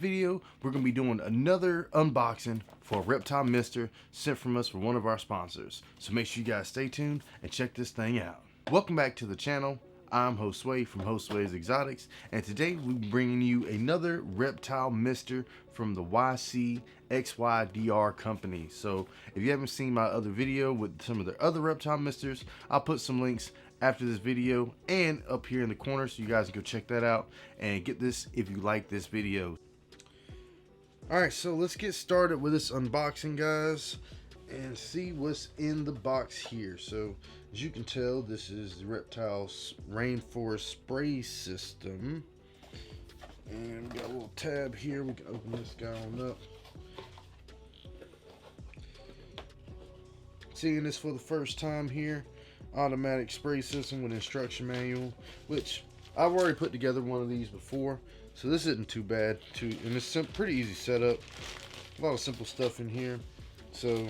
Video, we're going to be doing another unboxing for Reptile Mister sent from us from one of our sponsors. So make sure you guys stay tuned and check this thing out. Welcome back to the channel. I'm Josue from Josue's Exotics, and today we're bringing you another Reptile Mister from the YCXYDR company. So if you haven't seen my other video with some of the other Reptile Misters, I'll put some links after this video and up here in the corner so you guys can go check that out and get this if you like this video. Alright, so let's get started with this unboxing, guys, and see what's in the box here. So, as you can tell, this is the Reptile Rainforest Spray System. And we got a little tab here. We can open this guy on up. Seeing this for the first time here. Automatic spray system with instruction manual, which I've already put together one of these before. So this isn't too bad, and it's pretty easy setup. A lot of simple stuff in here. So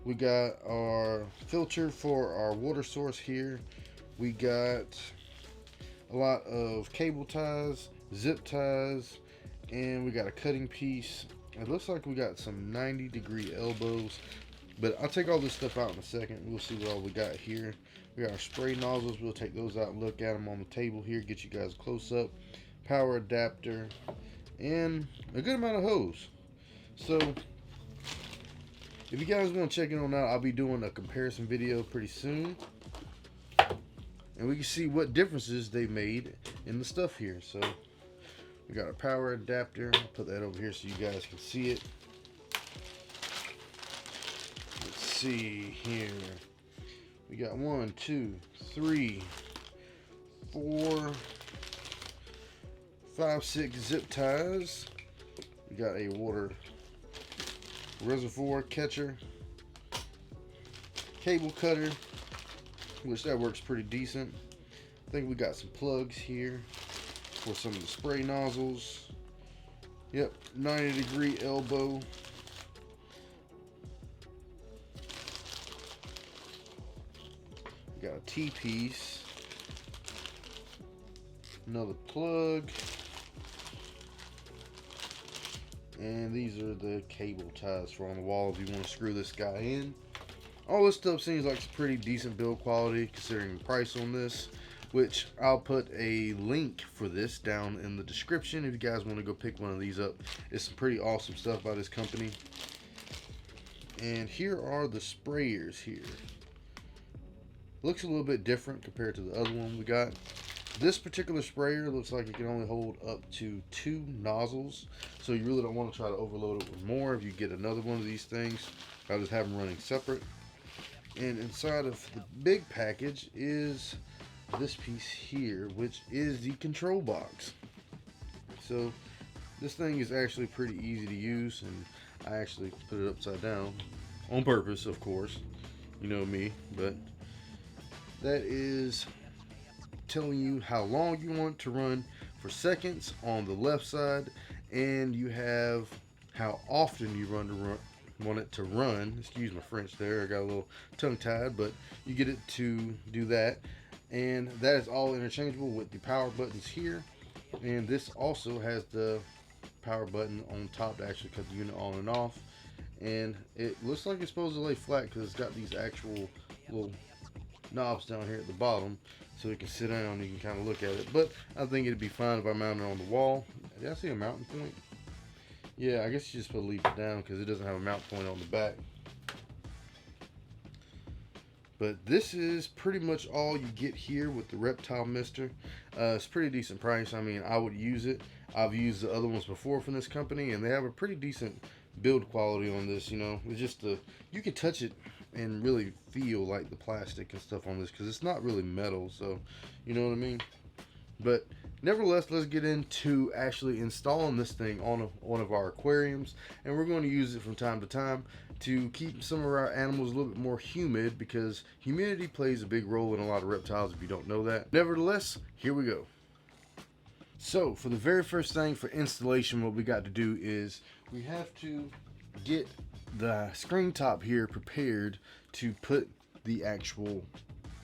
we got our filter for our water source here. We got a lot of cable ties, zip ties, and we got a cutting piece. It looks like we got some 90-degree elbows, but I'll take all this stuff out in a second. We'll see what all we got here. We got our spray nozzles. We'll take those out and look at them on the table here, get you guys close up. Power adapter, and a good amount of hose. So if you guys want to check it on out, I'll be doing a comparison video pretty soon, and we can see what differences they made in the stuff here. So we got our power adapter. I'll put that over here so you guys can see it. Let's see here. We got 1, 2, 3, 4, 5, 6 zip ties. We got a water reservoir catcher, cable cutter, which that works pretty decent. I think we got some plugs here for some of the spray nozzles. Yep, 90-degree elbow. We got a T-piece, another plug. And these are the cable ties for on the wall if you want to screw this guy in. All this stuff seems like it's pretty decent build quality considering the price on this, which I'll put a link for this down in the description if you guys want to go pick one of these up. It's some pretty awesome stuff by this company. And here are the sprayers here. Looks a little bit different compared to the other one we got. This particular sprayer looks like it can only hold up to 2 nozzles, so you really don't want to try to overload it with more. If you get another one of these things, I'll just have them running separate. And inside of the big package is this piece here, which is the control box. So this thing is actually pretty easy to use, and I actually put it upside down on purpose, of course. You know me, but that is telling you how long you want it to run for seconds on the left side, and you have how often you want it to run. Excuse my French there, I got a little tongue tied, but you get it to do that. And that is all interchangeable with the power buttons here, and this also has the power button on top to actually cut the unit on and off. And it looks like it's supposed to lay flat because it's got these actual little knobs down here at the bottom, so you can sit down and you can kind of look at it. But I think it'd be fine if I mounted it on the wall. Did I see a mounting point? Yeah, I guess you just put leave it down because it doesn't have a mount point on the back. But this is pretty much all you get here with the Reptile Mister. It's a pretty decent price. I mean, I would use it. I've used the other ones before from this company, and they have a pretty decent build quality on this. You know, it's just you can touch it and really feel like the plastic and stuff on this because it's not really metal, so you know what I mean. But nevertheless, let's get into actually installing this thing on one of our aquariums, and we're going to use it from time to time to keep some of our animals a little bit more humid, because humidity plays a big role in a lot of reptiles if you don't know that. Nevertheless, here we go. So for the very first thing for installation, what we got to do is we have to get the screen top here prepared to put the actual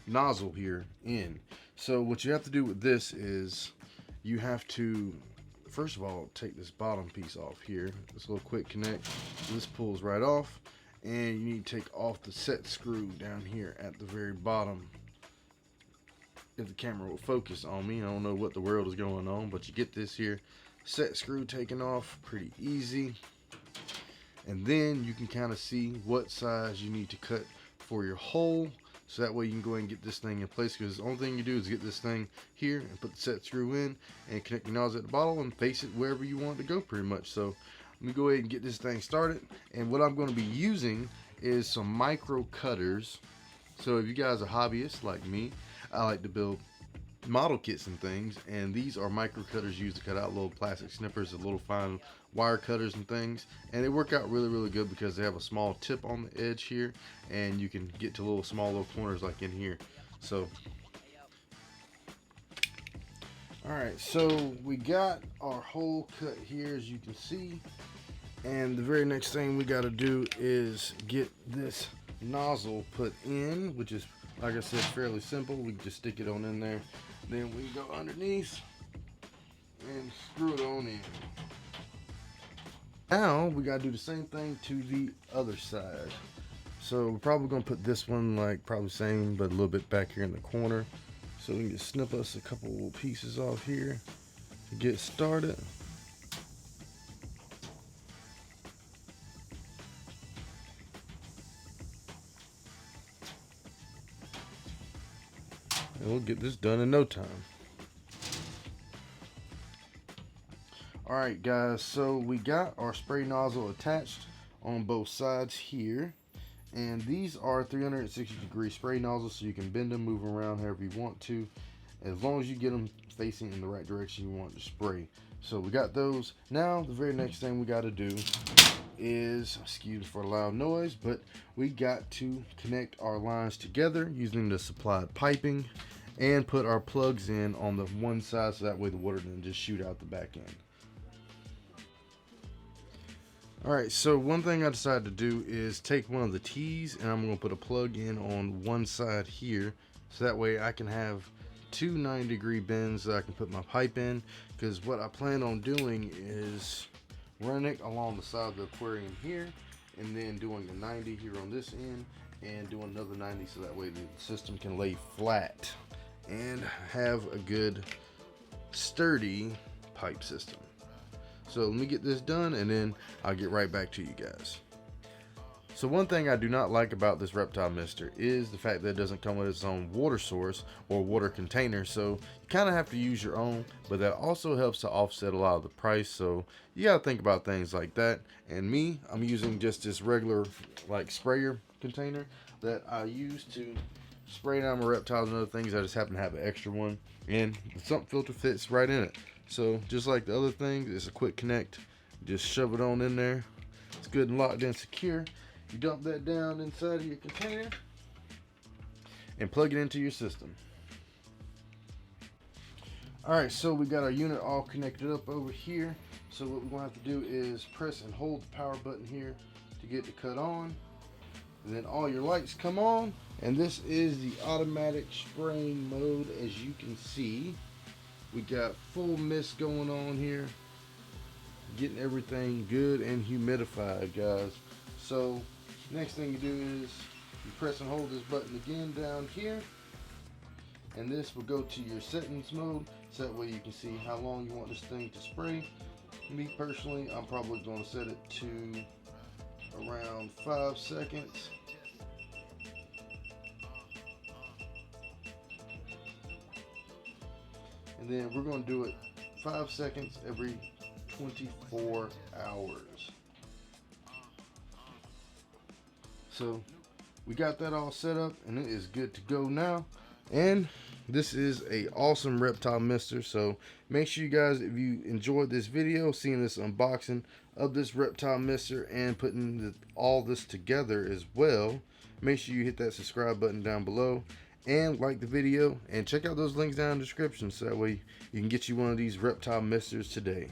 nozzle here in. So what you have to do with this is you have to first of all, take this bottom piece off here. This little quick connect. So this pulls right off, and you need to take off the set screw down here at the very bottom. If the camera will focus on me, I don't know what the world is going on, but you get this here set screw taken off pretty easy. And then you can kind of see what size you need to cut for your hole, so that way you can go ahead and get this thing in place, because the only thing you do is get this thing here and put the set screw in and connect your nozzle at the bottom and face it wherever you want it to go pretty much. So let me go ahead and get this thing started. And what I'm going to be using is some micro cutters. So if you guys are hobbyists like me, I like to build model kits and things, and these are micro cutters used to cut out little plastic snippers and little fine wire cutters and things, and they work out really good because they have a small tip on the edge here, and you can get to little small little corners like in here. So alright, so we got our hole cut here, as you can see, and the very next thing we got to do is get this nozzle put in, which is, like I said, fairly simple. We just stick it on in there, then we go underneath and screw it on in. Now we gotta do the same thing to the other side. So we're probably gonna put this one like probably same, but a little bit back here in the corner. So we can just snip us a couple little pieces off here to get started. And we'll get this done in no time. Alright guys, so we got our spray nozzle attached on both sides here. And these are 360-degree spray nozzles, so you can bend them, move around however you want to, as long as you get them facing in the right direction you want to spray. So we got those. Now the very next thing we got to do is, excuse me for a loud noise, but we got to connect our lines together using the supplied piping and put our plugs in on the one side, so that way the water doesn't just shoot out the back end. Alright, so one thing I decided to do is take one of the T's, and I'm going to put a plug in on one side here, so that way I can have two 90-degree bends that I can put my pipe in, because what I plan on doing is running it along the side of the aquarium here, and then doing a 90 here on this end, and doing another 90, so that way the system can lay flat and have a good sturdy pipe system. So let me get this done, and then I'll get right back to you guys. So one thing I do not like about this Reptile Mister is the fact that it doesn't come with its own water source or water container, so you kind of have to use your own, but that also helps to offset a lot of the price, so you got to think about things like that. And me, I'm using just this regular like sprayer container that I use to spray down my reptiles and other things. I just happen to have an extra one, and the sump filter fits right in it. So just like the other things, it's a quick connect. Just shove it on in there. It's good and locked in secure. You dump that down inside of your container and plug it into your system. Alright, so we got our unit all connected up over here. So what we're going to have to do is press and hold the power button here to get the cut on. And then all your lights come on. And this is the automatic spraying mode, as you can see. We got full mist going on here, getting everything good and humidified, guys. So next thing you do is you press and hold this button again down here, and this will go to your settings mode, so that way you can see how long you want this thing to spray. Me personally, I'm probably going to set it to around 5 seconds. And then we're going to do it 5 seconds every 24 hours. So we got that all set up, and it is good to go now. And this is a awesome Reptile Mister. So make sure you guys, if you enjoyed this video, seeing this unboxing of this Reptile Mister and putting all this together as well, make sure you hit that subscribe button down below and like the video, and check out those links down in the description, so that way you can get you one of these Reptile Misters today.